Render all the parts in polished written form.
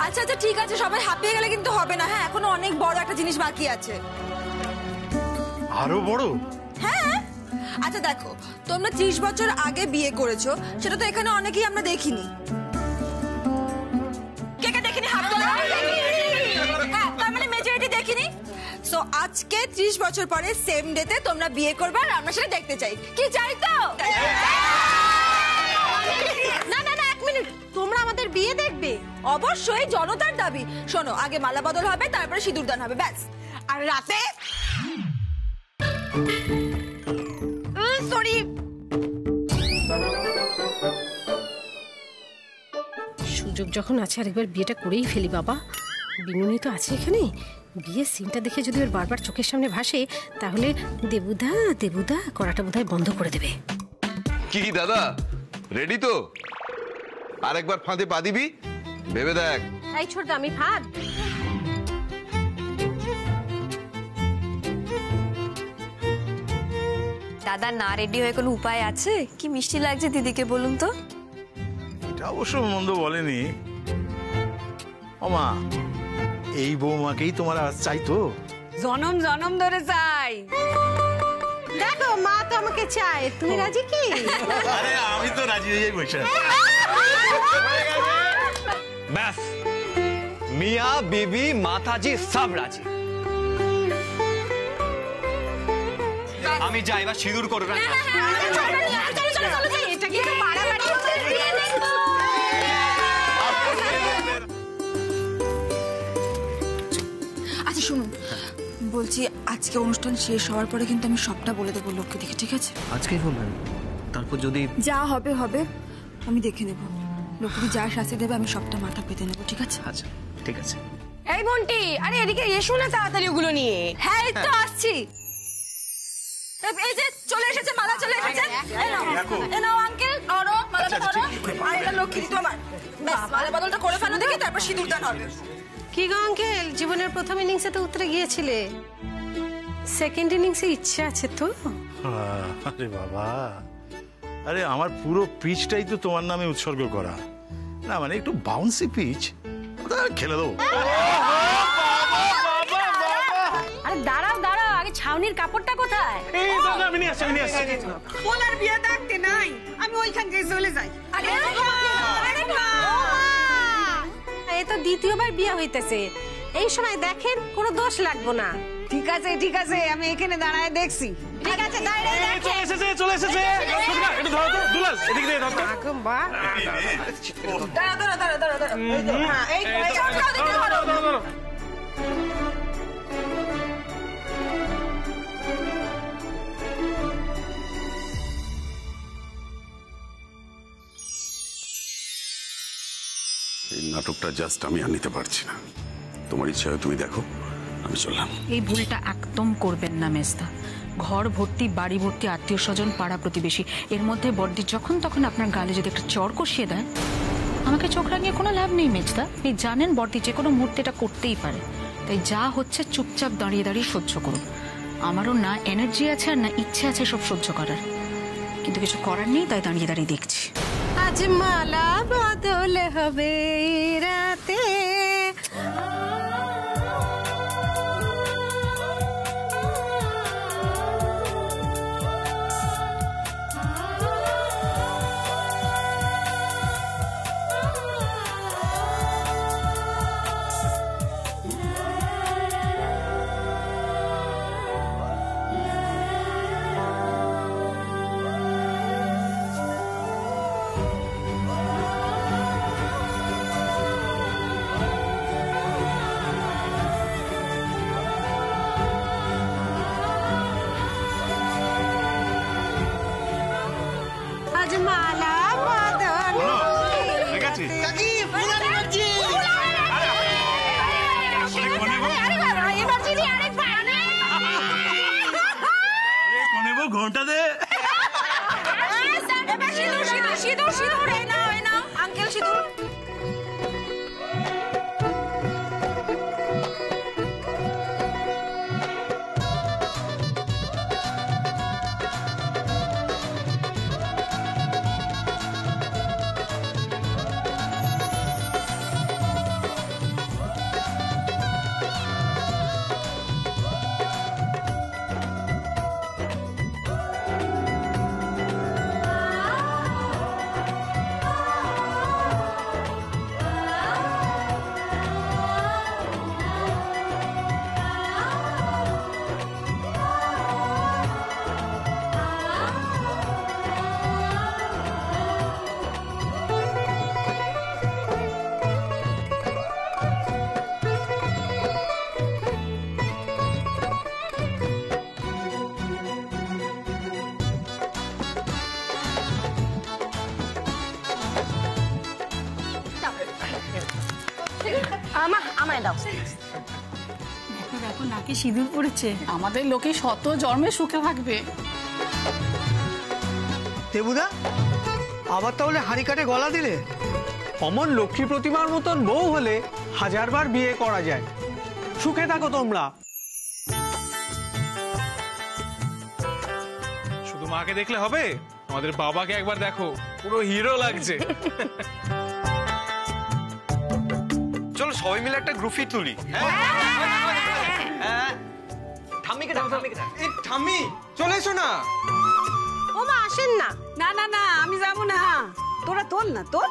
আচ্ছা আচ্ছা ঠিক আছে, সবাই হাঁপিয়ে গেলে কিন্তু হবে না। হ্যাঁ, এখনো অনেক বড় একটা জিনিস বাকি আছে। আরো বড়? হ্যাঁ। আচ্ছা দেখো, তোমরা 30 বছর আগে বিয়ে করেছো, সেটা তো এখানে অনেকেই আমরা দেখিনি। কে কে দেখিনি? হাত তোলো। হ্যাঁ, তার মানে মেজরিটি দেখিনি। সো আজকে 30 বছর পরে সেম ডেতে তোমরা বিয়ে করবে, আর আমরা সেটা দেখতে চাই। কি চাই তো? না না না, 1 মিনিট, তোমরা আমাদের বিয়ে দেখবে? অবশ্যই, জনতার দাবি। শোনো, আগে মালা বদল হবে, তারপরে সিঁদুরদান হবে, ব্যাস। আর রাতে সরি, সুযোগ যখন আছে আরেকবার বিয়েটা করেই ফেলি বাবা। বিনুনি তো আছে এখানে, বিয়ের সিনটা দেখে যদি ওর বারবার চোখের সামনে ভাসে, তাহলে দেবুদা দেবুদা করাটা বোধহয় বন্ধ করে দেবে। কি দাদা, রেডি তো? আরেকবার ফাঁদে পা দিবি, ভেবে দেখ। এই ছোট আমি ফাঁদ? দাদা না রেডি হয়ে কোনো উপায় আছে? কি মিষ্টি লাগছে দিদিকে, বলুন তো। এটা অবশ্য মন্দ বলেনি। ওমা, এই বৌমাকেই তোমার আজ চাই তো? জনম জনম ধরে চাই। দেখো, মা তো আমাকে চায়, তুমি রাজি কি? আরে আমি তো রাজি হয়ে যাই বসে। ব্যাস, মিয়া বিবি মাতাজি সব রাজি। আমি যাই, এবার সিঁদুর করবে। আচ্ছা শুনুন, বলছি আজকে অনুষ্ঠান শেষ হওয়ার পরে কিন্তু আমি সবটা বলে দেবো লোককে দেখে, ঠিক আছে? আজকেই বলবেন, তারপর যদি যা হবে হবে, আমি দেখে নেব। লোককে যা শাস্তি দেবে আমি সবটা মাথা পেতে নেবো, ঠিক আছে? আচ্ছা ঠিক আছে। এই বন্টি, আরে এদিকে এসো না তাড়াতাড়ি ওগুলো নিয়ে। হ্যাঁ, এই তো আসছি। এই যে চলে এসেছে, মালা চলে এসেছে। এই নাও আঙ্কেল, ধরো মালাটা, ধরো। আর এটা লক্ষ্মী দিত আমার। ব্যাস, মালা বদলটা করে ফেলো দেখি, তারপর সিঁদুরদান হবে। কি গো আঙ্কেল, জীবনের প্রথম ইনিংসে তো উতরে গিয়েছিলে, সেকেন্ড ইনিংসে ইচ্ছে আছে তো? আরে বাবা, আরে আমার পুরো পিচটাই তো তোমার নামে উৎসর্গ করা। না মানে একটু বাউন্সি পিচ, খেলে দেবো। আরে দাঁড়াও দাঁড়াও, আগে ছাউনির কাপড়টা কোথায়? আমি নিয়ে আসছি, আমি নিয়ে আসছি। ওনার বিয়ে দেখতে নাই, আমি ওইখান থেকে চলে যাই। আরে এ তো দ্বিতীয়বার বিয়ে হইতেছে, এই সময় দেখেন কোনো দোষ লাগবো না। ঠিক আছে, আমি এখানে দাঁড়ায় দেখছি। ঠিক আছে, দাঁড়ায় দেখেন। চলে এসেছে। একটু ধরো তো, দুলাল এদিকে দিয়ে ধরো। দাঁড়া। এই ধরো। এই নাটকটা জাস্ট আমি আর নিতে পারছি না। তোমার ইচ্ছা হয় তুমি দেখো, আমি চললাম। এই ভুলটা একদম করবেন না মেজদা। ঘর ভর্তি, বাড়ি ভর্তি আত্মীয় স্বজন, পাড়া প্রতিবেশী, এর মধ্যে বড়দি যখন তখন আপনার গালে যদি একটা চর কষিয়ে দেয়, আমাকে চোখ রাঙিয়ে কোনো লাভ নেই মেজদা। আপনি জানেন বড়দি যে কোনো মুহূর্তে এটা করতেই পারে। তাই যা হচ্ছে চুপচাপ দাঁড়িয়ে দাঁড়িয়ে সহ্য করুন। আমারও না এনার্জি আছে আর না ইচ্ছে আছে সব সহ্য করার, কিন্তু কিছু করার নেই, তাই দাঁড়িয়ে দাঁড়িয়ে দেখছি। আজ মালা বদল হবে রাতে। আজ মালা বদল ঘন্টা দে। সিঁদুর, এই নাও আঙ্কেল সিঁদুর। আমায় দাও। দেখো দেখো নাকি সিঁদুর পড়েছে, আমাদের লোকে শত জন্মে সুখে থাকবে। দেবুদা আবার তাহলে হাঁড়ি কাটে গলা দিলে? অমন লক্ষ্মী প্রতিমার মতন বউ হলে হাজারবার বিয়ে করা যায়। সুখে থাকো তোমরা। শুধু মাকে দেখলে হবে, আমাদের বাবাকে একবার দেখো, পুরো হিরো লাগছে। চলো সবাই মিলে একটা গ্রুপি তুলি। ঠাম্মি চলে এসো না। ও মা আসেন না। না না না আমি যাব না, তোরা তোল না তোল।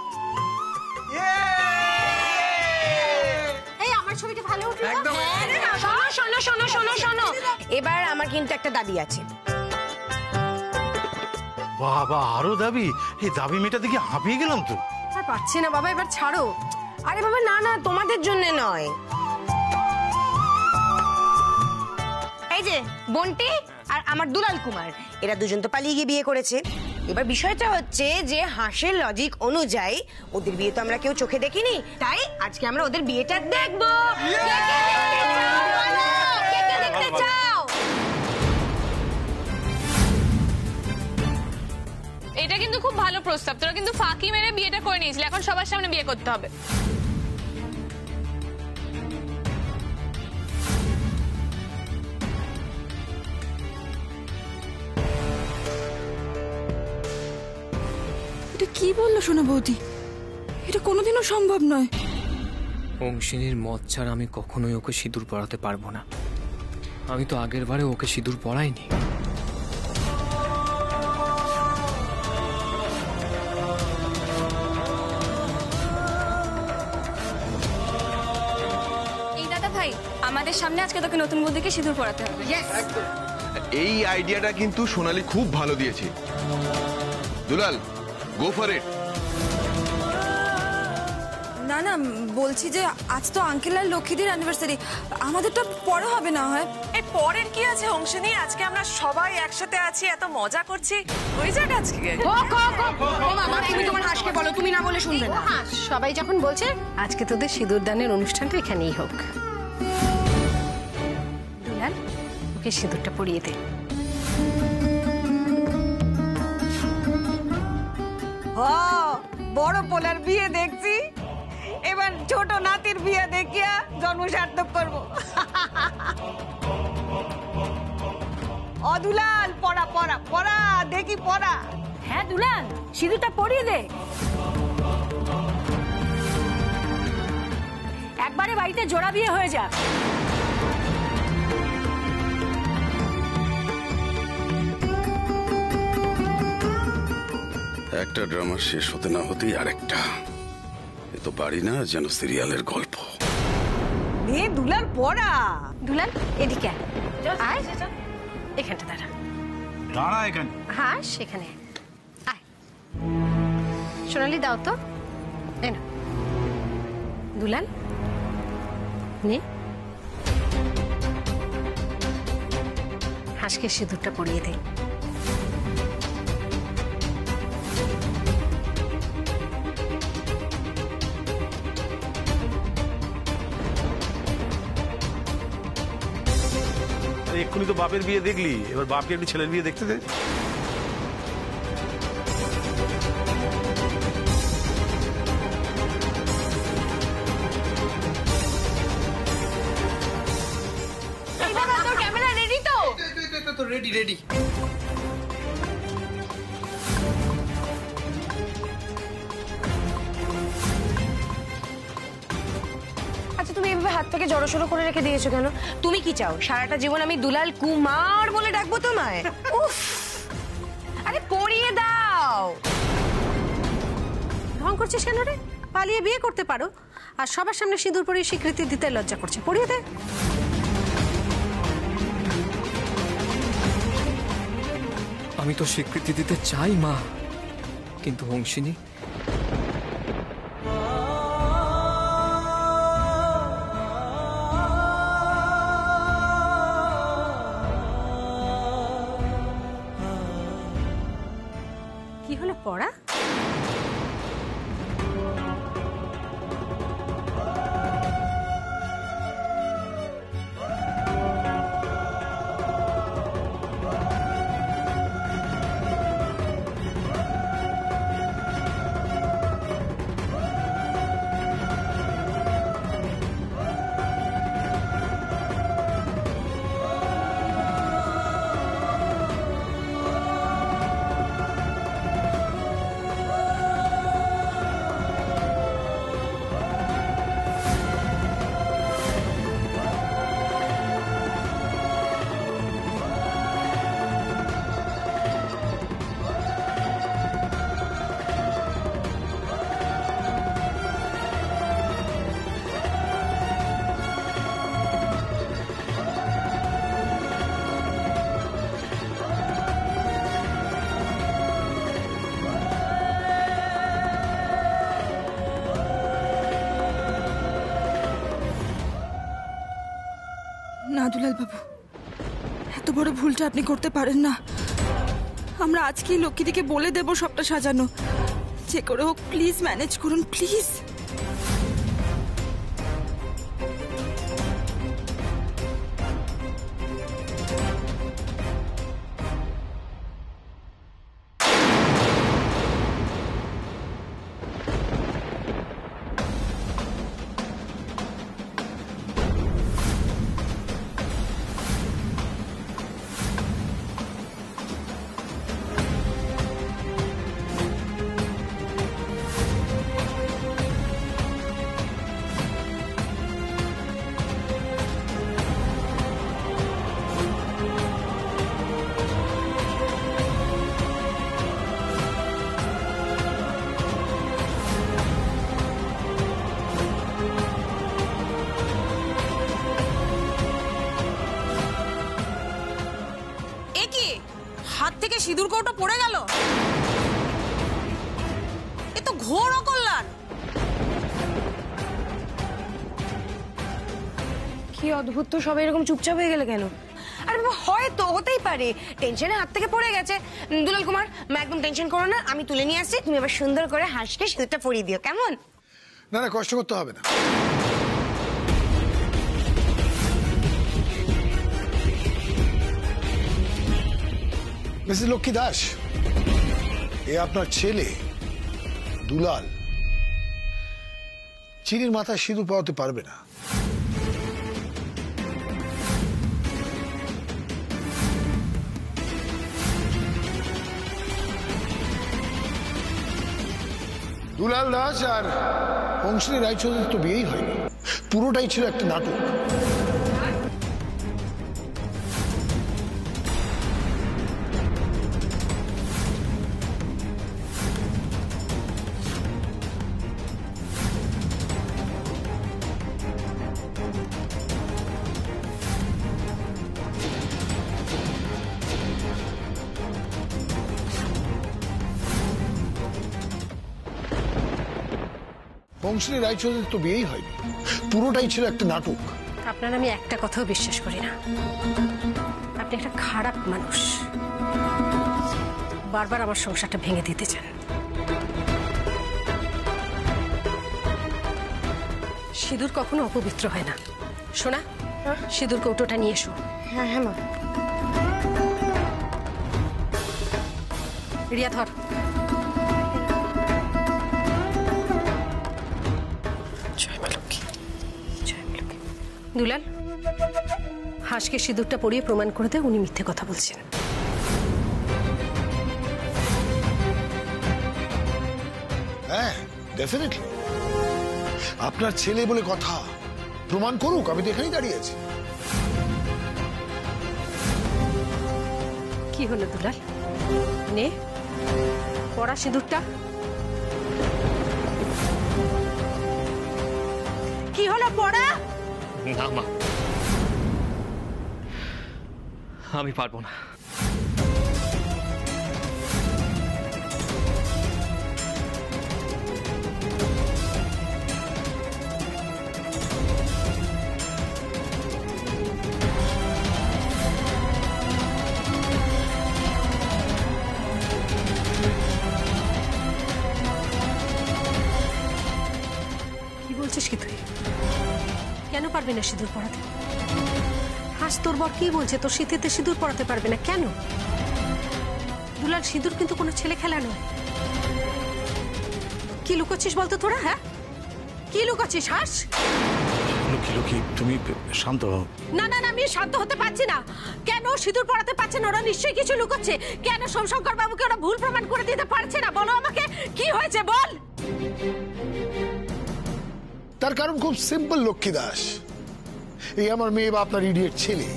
এই আমার ছবিটা ভালো উঠলো। একদম। শোনো শোনো শোনো শোনো শোনো, এবার আমার কিন্তু একটা দাবি আছে। বাবা আরো দাবি? এই দাবি মেটাতে কি হাঁপিয়ে গেলাম তো। আর পাচ্ছি না বাবা, এবার ছাড়ো। আরে বাবা না না, তোমাদের জন্য নয়। এই যে বন্টি আর আমার দুলাল কুমার, এরা দুজন তো পালিয়ে গিয়ে বিয়ে করেছে। এবার বিষয়টা হচ্ছে যে হাঁসের লজিক অনুযায়ী ওদের বিয়ে তো আমরা কেউ চোখে দেখিনি, তাই আজকে আমরা ওদের বিয়েটা দেখবো। কে কে দেখতে চাও? এটা কিন্তু খুব ভালো প্রস্তাব, তোরা কিন্তু ফাঁকি মেরে বিয়েটা করে নিয়েছিলি, এখন সবার সামনে বিয়ে করতে হবে। এটা কি বললো সোনা বৌদি? এটা কোনোদিনও সম্ভব নয়। অংশিনীর মত ছাড়া আমি কখনোই ওকে সিঁদুর পরাতে পারবো না। আমি তো আগের বারে ওকে সিঁদুর পরাইনি। এই দাদা ভাই, আমাদের সামনে আজকে তোকে নতুন বৌদিকে সিঁদুর পরাতে হবে। এই আইডিয়াটা কিন্তু সোনালি খুব ভালো দিয়েছে। দুলাল, গো ফর ইট। না না বলছি যে আজ তো আঙ্কেল আর লক্ষ্মীদের অ্যানিভার্সারি, আমাদেরটা পরে হবে না হয়? এই পরের কি আছে অংশিনী, আজকে আমরা সবাই একসাথে আছি, এত মজা করছি, ওই যাক আজকে। ও মামা, তুমি তোমার হাঁসকে বলো, তুমি না বলে শুনবে না। হাঁস সবাই যখন বলছে আজকে তোদের সিঁদুর দানের অনুষ্ঠানটা এখানেই হোক। দুলাল, ওকে সিঁদুরটা পরিয়ে দে। বড় পোলার বিয়ে দেখছি, এবার ছোট নাতির বিয়ে দেখিয়া জন্ম সার্থক করবো। অদুলাল পড়া পড়া পড়া, দেখি পড়া। হ্যাঁ দুলাল, সিঁদুরটা পরিয়ে দে। একবারে বাড়িতে জোড়া বিয়ে হয়ে যা। একটা ড্রামা শেষ হতে না হতেই আরেকটা। এ তো বাড়ি না, যেন সিরিয়ালের গল্প। দুলাল পড়া। দুলাল এদিকে আয়, এখানটা দাঁড়া। দাঁড়া এখানে। হাঁস এখানে আয়। সোনালি দাও তো, এই নাও। দুলাল নে, হাঁসকে সিঁদুরটা পরিয়ে দে। এক্ষুনি তো বাপের বিয়ে দেখলি, এবার বাপকে একটু ছেলের বিয়ে দেখতে দে। ক্যামেরা রেডি তো? Ready ready. আচ্ছা তুমি এভাবে হাত থেকে জড়সড়ো করে রেখে দিয়েছো কেন? তুমি কি চাও সারাটা জীবন আমি দুলাল কুমার বলে ডাকবো তোমায়? উফ, আরে পরিয়ে দাও। ঢং করছিস কেন রে? পালিয়ে বিয়ে করতে পারো, আর সবার সামনে সিঁদুর পরিয়ে স্বীকৃতি দিতে লজ্জা করছে। পরিয়ে দে। আমি তো স্বীকৃতি দিতে চাই মা, কিন্তু অংশিনী কি হলো পড়া? দুলাল বাবু, এত বড় ভুলটা আপনি করতে পারেন না। আমরা আজকেই লক্ষ্মীদিকে বলে দেব সবটা সাজানো। যে করে হোক প্লিজ ম্যানেজ করুন, প্লিজ। হাত থেকে সিঁদুর কৌটো পড়ে গেল, এ তো ঘোর অকল্যাণ। কি অদ্ভুত তো, সবাই এরকম চুপচাপ হয়ে গেলে কেন? আরে বাবা, হয়তো হতেই পারে টেনশনে হাত থেকে পড়ে গেছে। দুলাল কুমার, একদম টেনশন করো না, আমি তুলে নিয়ে আসছি। তুমি এবার সুন্দর করে হাসকে সিঁদুরটা পরিয়ে দিও, কেমন? না না, কষ্ট করতে হবে না। মিসেস লক্ষ্মী দাস, এ আপনার ছেলে দুলাল। চিনির মাথায় সিঁদুর পরাতে পারবে না। দুলাল দাস আর অংশিনী রায়চৌধুরীর তো বিয়েই হয়নি, পুরোটাই ছিল একটা নাটক। অংশিনী রায়চৌধুরীর তো বিয়েই হয়নি, পুরোটাই ছিল একটা নাটক। আপনার আমি একটা কথাও বিশ্বাস করি না। আপনি একটা খারাপ মানুষ, বারবার আমার সংসারটা ভেঙে দিতে চান। সিঁদুর কখনো অপবিত্র হয় না। শোনা, সিঁদুর কৌটোটা নিয়ে এসো। হ্যাঁ হ্যাঁ মা। রিয়া ধর। দুলাল, হাঁসকে সিঁদুরটা পরিয়ে প্রমাণ করে দে উনি মিথ্যে কথা বলছেন। হ্যাঁ, ডেফিনেটলি। আপনার ছেলে বলে কথা, প্রমাণ করুক, আমি তো এখানেই দাঁড়িয়ে আছি। কি হলো দুলাল, নে পড়া সিঁদুরটা। কি হলো পড়া? না মা, আমি পারবো না। কি বলছিস কি তুই? কেন পারবি না সিঁদুর পড়াতে? হাস, তোর বর কি বলছে তোর শীতেতে সিঁদুর পড়াতে পারবে না কেন? দুলাল, সিঁদুর কিন্তু কোনো ছেলে খেলা নয়। কি লুকোচ্ছিস বলতো তোরা? হ্যাঁ, কি লুকোচ্ছিস? হাস, লক্ষ্মী লক্ষ্মী, তুমি শান্ত হও। না না না, আমি শান্ত হতে পারছি না। কেন সিঁদুর পড়াতে পারছে না? ওরা নিশ্চয়ই কিছু লুকোচ্ছে। কেন সোমশঙ্কর বাবুকে ওরা ভুল প্রমাণ করে দিতে পারছে না? বলো আমাকে, কি হয়েছে বল। তার কারণ খুব সিম্পল লক্ষ্মী দাস, এই আমার মেয়ে বা আপনার ইডিয়েট ছেলে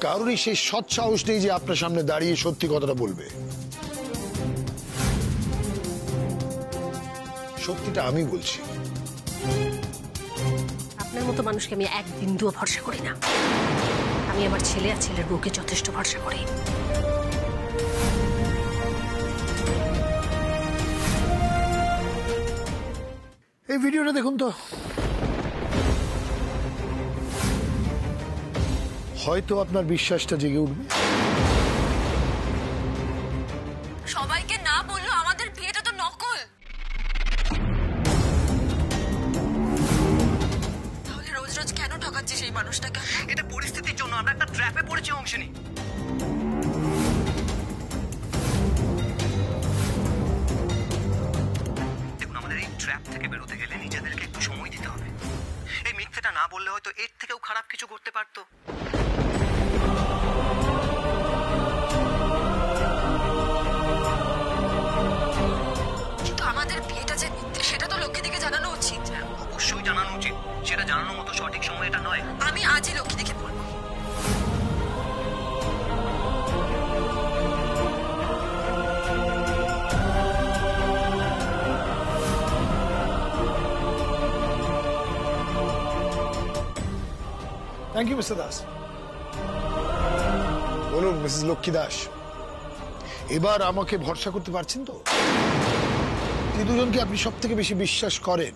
কারোরই সেই সৎ সাহস নেই যে আপনার সামনে দাঁড়িয়ে সত্যি কথাটা বলবে। সত্যিটা আমি বলছি। আপনার মতো মানুষকে আমি এক বিন্দুও ভরসা করি না। আমি আমার ছেলে আর ছেলের বউকে যথেষ্ট ভরসা করি। এই ভিডিওটা দেখুন তো। হয়তো আপনার বিশ্বাসটা জেগে উঠবে। সবাইকে না বললো আমাদের বিয়েটা তো নকল। তাহলে রোজ রোজ কেন ঠকাচ্ছে সেই মানুষটাকে? এটা পরিস্থিতির জন্য আমরা একটা ট্র্যাপে পড়েছি অংশিনী। দেখুন, আমাদের এই ট্র্যাপ থেকে বেরোতে গেলে নিজেদেরকে একটু সময় দিতে হবে। এই মিথ্যেটা না বললে হয়তো এর থেকেও খারাপ কিছু করতে পারতো। কিন্তু আমাদের বিয়েটা যে মিথ্যে সেটা তো লক্ষ্মীদিকে জানানো উচিত। অবশ্যই জানানো উচিত, সেটা জানানোর মতো সঠিক সময় এটা নয়। আমি আজই লক্ষ্মীদিকে বলবো। Thank you Mr Das. বলুন মিসেস লক্ষ্মী দাস, এবার আমাকে ভরসা করতে পারছেন তো? যে দুজনকে আপনি সব থেকে বেশি বিশ্বাস করেন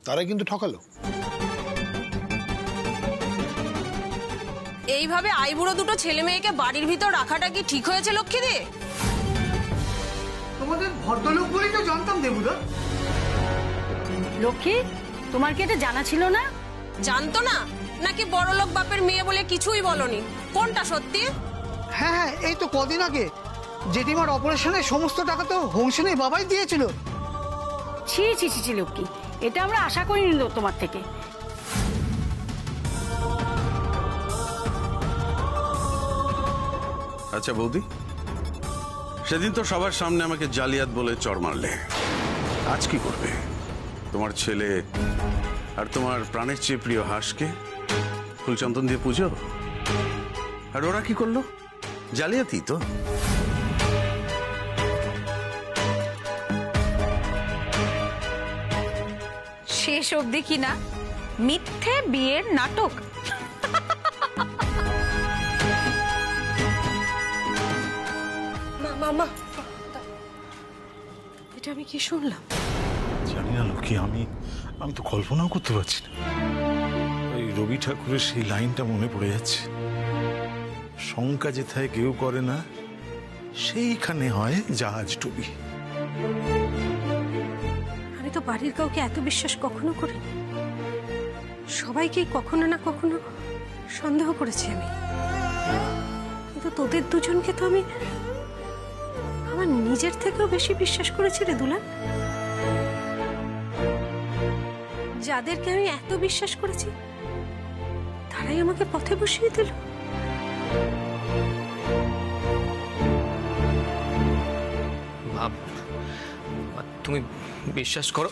তারাই কিন্তু ঠকালো। এইভাবে আইবুড়ো দুটো ছেলে মেয়েকে বাড়ির ভিতর রাখাটা কি ঠিক হয়েছে লক্ষ্মীদি? তোমাদের ভদ্রলোক বলেই তো জানতাম দেবুদা। লক্ষ্মী, তোমার কি এটা জানা ছিল না? জানতো না নাকি বড়লোক বাপের মেয়ে বলে কিছুই বলনি? কোনটা সত্যি? হ্যাঁ হ্যাঁ, এই তো কদিন আগে জেঠিমার অপারেশনের সমস্ত টাকা তো হংসিনীর বাবাই দিয়েছিল। ছি ছি ছি ছি লক্ষ্মী, এটা আমরা আশা করিনি তোমার থেকে। আচ্ছা বৌদি, সেদিন তো সবার সামনে আমাকে জালিয়াত বলে চড় মারলে, আজ কি করবে? তোমার ছেলে আর তোমার প্রাণের চেয়ে প্রিয় হাঁসকে ফুলচন্দন দিয়ে পুজো, আর ওরা কি করলো? জালিয়াতি তো। শেষ অবধি কি না মিথ্যে বিয়ের নাটক। মা, এটা আমি কি শুনলাম? জানি না লক্ষ্মী, আমি তো কল্পনাও করতে পারছি না। ওই রবি ঠাকুরের সেই লাইনটা মনে পড়ে যাচ্ছে, শঙ্কা যেথায় কেউ করে না সেইখানে হয় জাহাজ ডুবি। আমি তো বাড়ির কাউকে এত বিশ্বাস কখনো করিনি। সবাইকেই কখনো না কখনো সন্দেহ করেছি আমি, কিন্তু তোদের দুজনকে তো আমি আমার নিজের থেকেও বেশি বিশ্বাস করেছি রে দুলাল। যাদেরকে আমি এত বিশ্বাস করেছি তারাই আমাকে পথে বসিয়ে দিল। তুমি বিশ্বাস করো,